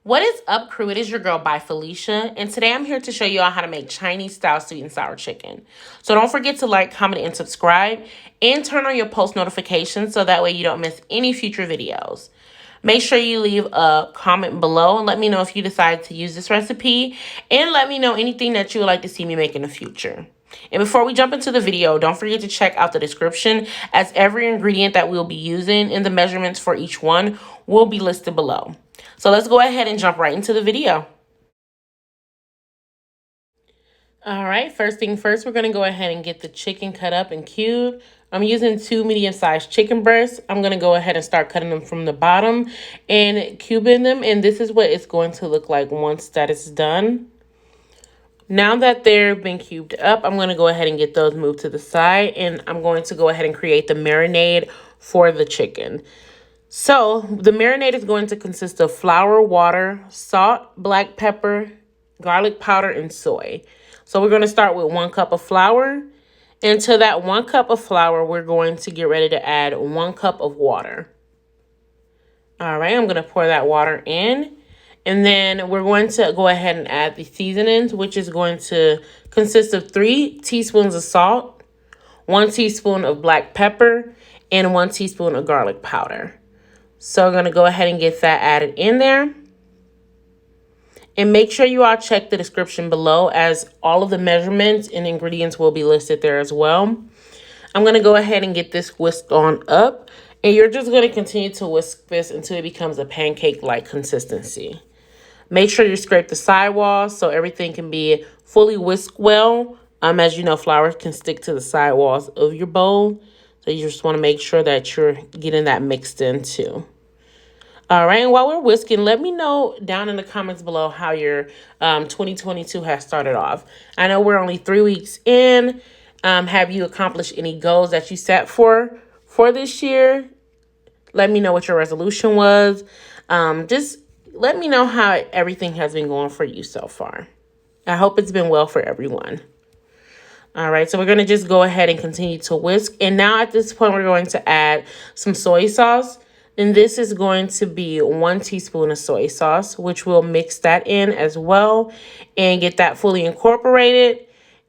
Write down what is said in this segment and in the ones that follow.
What is up, crew? It is your girl by Felicia, and today I'm here to show you all how to make Chinese style sweet and sour chicken. So don't forget to like, comment, and subscribe, and turn on your post notifications so that way you don't miss any future videos. Make sure you leave a comment below and let me know if you decide to use this recipe, and let me know anything that you would like to see me make in the future. And before we jump into the video, don't forget to check out the description, as every ingredient that we'll be using and the measurements for each one will be listed below. So let's go ahead and jump right into the video. All right, first thing first, we're going to go ahead and get the chicken cut up and cubed. I'm using 2 medium-sized chicken breasts. I'm going to go ahead and start cutting them from the bottom and cubing them. And this is what it's going to look like once that is done. Now that they've been cubed up, I'm going to go ahead and get those moved to the side. And I'm going to go ahead and create the marinade for the chicken. So the marinade is going to consist of flour, water, salt, black pepper, garlic powder, and soy. So we're going to start with 1 cup of flour. And to that 1 cup of flour, we're going to get ready to add 1 cup of water. All right, I'm going to pour that water in. And then we're going to go ahead and add the seasonings, which is going to consist of 3 teaspoons of salt, 1 teaspoon of black pepper, and 1 teaspoon of garlic powder. So I'm going to go ahead and get that added in there. And make sure you all check the description below, as all of the measurements and ingredients will be listed there as well. I'm going to go ahead and get this whisked on up. And you're just going to continue to whisk this until it becomes a pancake-like consistency. Make sure you scrape the sidewalls so everything can be fully whisked well. As you know, flour can stick to the sidewalls of your bowl. So you just want to make sure that you're getting that mixed in too. All right, and while we're whisking, let me know down in the comments below how your 2022 has started off. I know we're only 3 weeks in. Have you accomplished any goals that you set for this year? Let me know what your resolution was. Just let me know how everything has been going for you so far. I hope it's been well for everyone. All right, so we're going to just go ahead and continue to whisk. And now at this point, we're going to add some soy sauce. And this is going to be 1 teaspoon of soy sauce, which we'll mix that in as well and get that fully incorporated.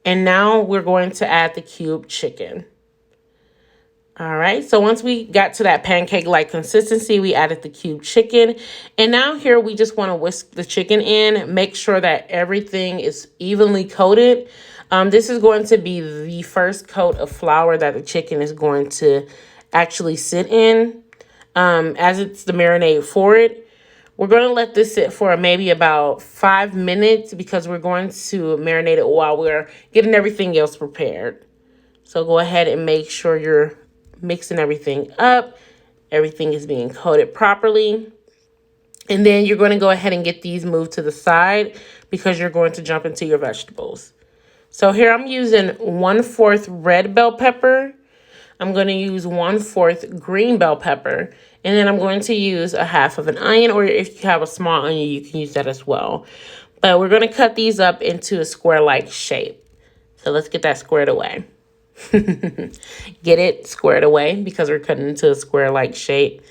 And now we're going to add the cubed chicken. All right, so once we got to that pancake-like consistency, we added the cubed chicken. And now here we just want to whisk the chicken in, make sure that everything is evenly coated. This is going to be the first coat of flour that the chicken is going to actually sit in. As it's the marinade for it. We're going to let this sit for maybe about 5 minutes because we're going to marinate it while we're getting everything else prepared. So go ahead and make sure you're mixing everything up. Everything is being coated properly. And then you're going to go ahead and get these moved to the side because you're going to jump into your vegetables. So here I'm using 1/4 red bell pepper. I'm going to use 1/4 green bell pepper. And then I'm going to use a half of an onion, or if you have a small onion, you can use that as well. But we're going to cut these up into a square-like shape. So let's get that squared away. Get it squared away because we're cutting into a square-like shape.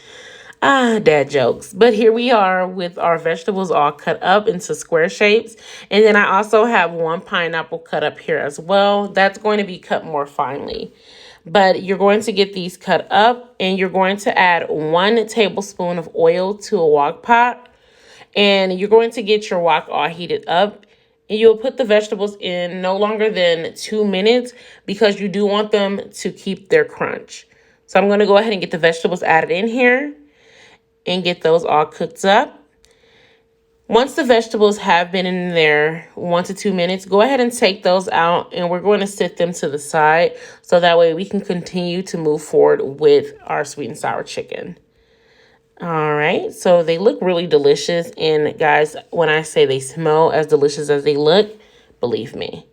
Dad jokes. But here we are with our vegetables all cut up into square shapes. And then I also have 1 pineapple cut up here as well. That's going to be cut more finely. But you're going to get these cut up and you're going to add 1 tablespoon of oil to a wok pot. And you're going to get your wok all heated up. And you'll put the vegetables in no longer than 2 minutes because you do want them to keep their crunch. So I'm going to go ahead and get the vegetables added in here and get those all cooked up. Once the vegetables have been in there 1 to 2 minutes, go ahead and take those out and we're going to sit them to the side so that way we can continue to move forward with our sweet and sour chicken. All right, so they look really delicious. And guys, when I say they smell as delicious as they look, believe me.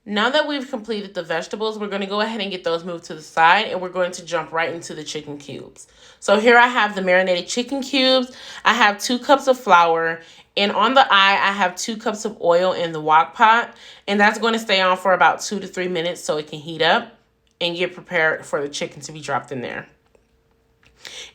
Now that we've completed the vegetables, we're going to go ahead and get those moved to the side and we're going to jump right into the chicken cubes. So here I have the marinated chicken cubes. I have 2 cups of flour, and on the eye, I have 2 cups of oil in the wok pot, and that's going to stay on for about 2 to 3 minutes so it can heat up and get prepared for the chicken to be dropped in there.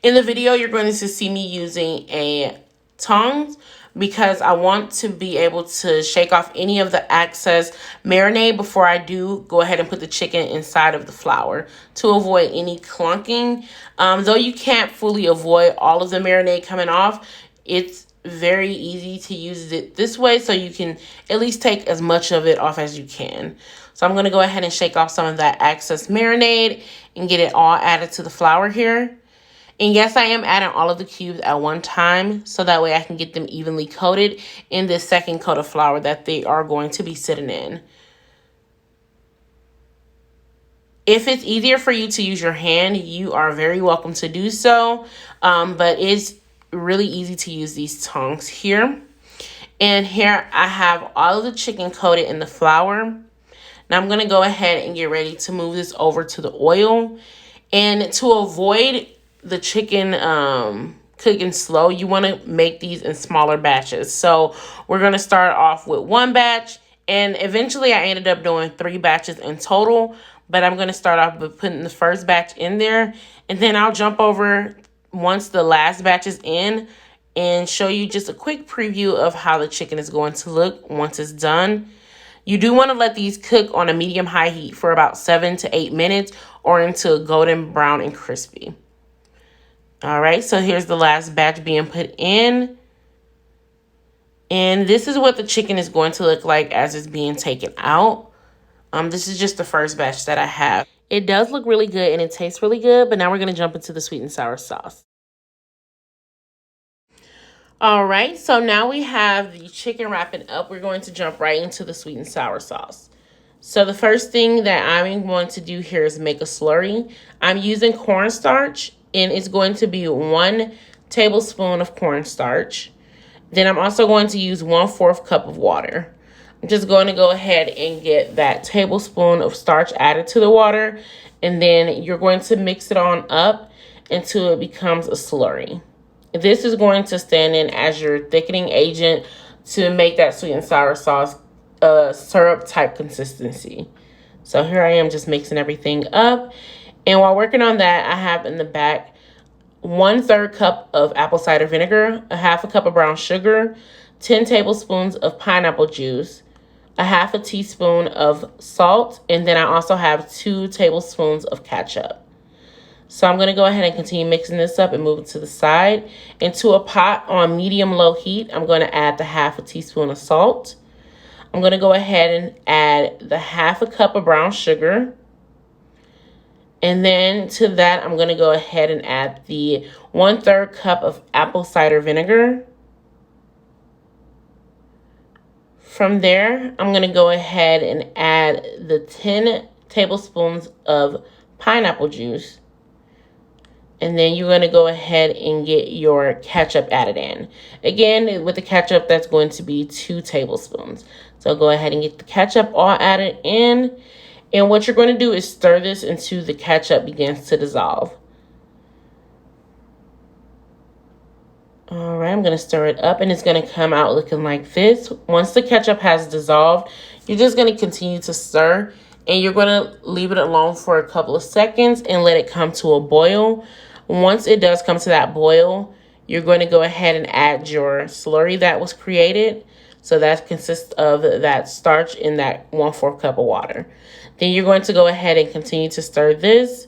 In the video, you're going to see me using a tongs because I want to be able to shake off any of the excess marinade before I do go ahead and put the chicken inside of the flour to avoid any clunking. Though you can't fully avoid all of the marinade coming off, it's very easy to use it this way so you can at least take as much of it off as you can. So I'm going to go ahead and shake off some of that excess marinade and get it all added to the flour here. And yes, I am adding all of the cubes at one time so that way I can get them evenly coated in this second coat of flour that they are going to be sitting in. If it's easier for you to use your hand, you are very welcome to do so. But it's really easy to use these tongs here. And here I have all of the chicken coated in the flour. Now I'm going to go ahead and get ready to move this over to the oil. And to avoid the chicken cooking slow, you want to make these in smaller batches. So we're going to start off with one batch, and eventually I ended up doing 3 batches in total, but I'm going to start off with putting the first batch in there, and then I'll jump over once the last batch is in and show you just a quick preview of how the chicken is going to look once it's done. You do want to let these cook on a medium-high heat for about 7 to 8 minutes or until golden brown and crispy. All right, so here's the last batch being put in. And this is what the chicken is going to look like as it's being taken out. This is just the first batch that I have. It does look really good and it tastes really good, but now we're going to jump into the sweet and sour sauce. All right, so now we have the chicken wrapping up. We're going to jump right into the sweet and sour sauce. So the first thing that I'm going to do here is make a slurry. I'm using cornstarch, and it's going to be 1 tablespoon of cornstarch. Then I'm also going to use 1/4 cup of water. I'm just going to go ahead and get that tablespoon of starch added to the water, and then you're going to mix it on up until it becomes a slurry. This is going to stand in as your thickening agent to make that sweet and sour sauce syrup type consistency. So here I am just mixing everything up. And while working on that, I have in the back 1/3 cup of apple cider vinegar, 1/2 cup of brown sugar, 10 tablespoons of pineapple juice, 1/2 teaspoon of salt, and then I also have 2 tablespoons of ketchup. So I'm going to go ahead and continue mixing this up and move it to the side. Into a pot on medium-low heat, I'm going to add the 1/2 teaspoon of salt. I'm going to go ahead and add the 1/2 cup of brown sugar. And then to that, I'm going to go ahead and add the 1/3 cup of apple cider vinegar. From there, I'm going to go ahead and add the 10 tablespoons of pineapple juice. And then you're going to go ahead and get your ketchup added in. Again, with the ketchup, that's going to be 2 tablespoons. So go ahead and get the ketchup all added in. And what you're going to do is stir this until the ketchup begins to dissolve. All right, I'm going to stir it up and it's going to come out looking like this. Once the ketchup has dissolved, you're just going to continue to stir. And you're going to leave it alone for a couple of seconds and let it come to a boil. Once it does come to that boil, you're going to go ahead and add your slurry that was created. So that consists of that starch in that 1/4 cup of water. Then you're going to go ahead and continue to stir this.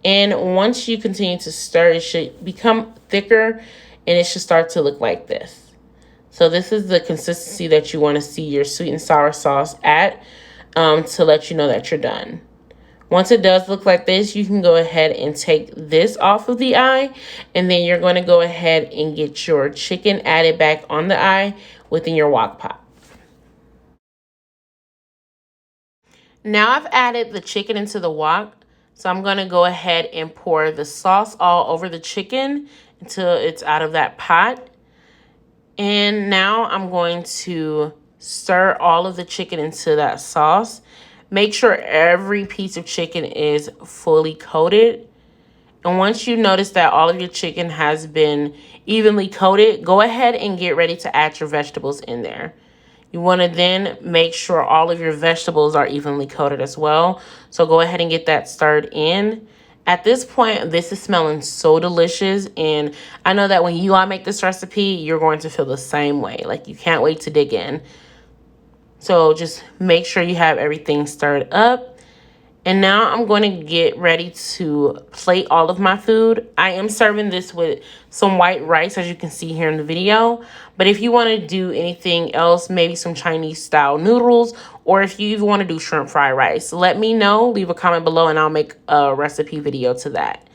And once you continue to stir, it should become thicker and it should start to look like this. So this is the consistency that you want to see your sweet and sour sauce at to let you know that you're done. Once it does look like this, you can go ahead and take this off of the eye, and then you're going to go ahead and get your chicken added back on the eye within your wok pot. Now I've added the chicken into the wok, so I'm going to go ahead and pour the sauce all over the chicken until it's out of that pot. And now I'm going to stir all of the chicken into that sauce. Make sure every piece of chicken is fully coated. And once you notice that all of your chicken has been evenly coated, go ahead and get ready to add your vegetables in there. You want to then make sure all of your vegetables are evenly coated as well. So go ahead and get that stirred in. At this point, this is smelling so delicious, and I know that when you all make this recipe, you're going to feel the same way. Like, you can't wait to dig in. So just make sure you have everything stirred up. And now I'm going to get ready to plate all of my food. I am serving this with some white rice, as you can see here in the video. But if you want to do anything else, maybe some Chinese style noodles, or if you even want to do shrimp fried rice, let me know. Leave a comment below and I'll make a recipe video to that.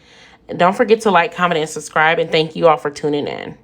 And don't forget to like, comment, and subscribe. And thank you all for tuning in.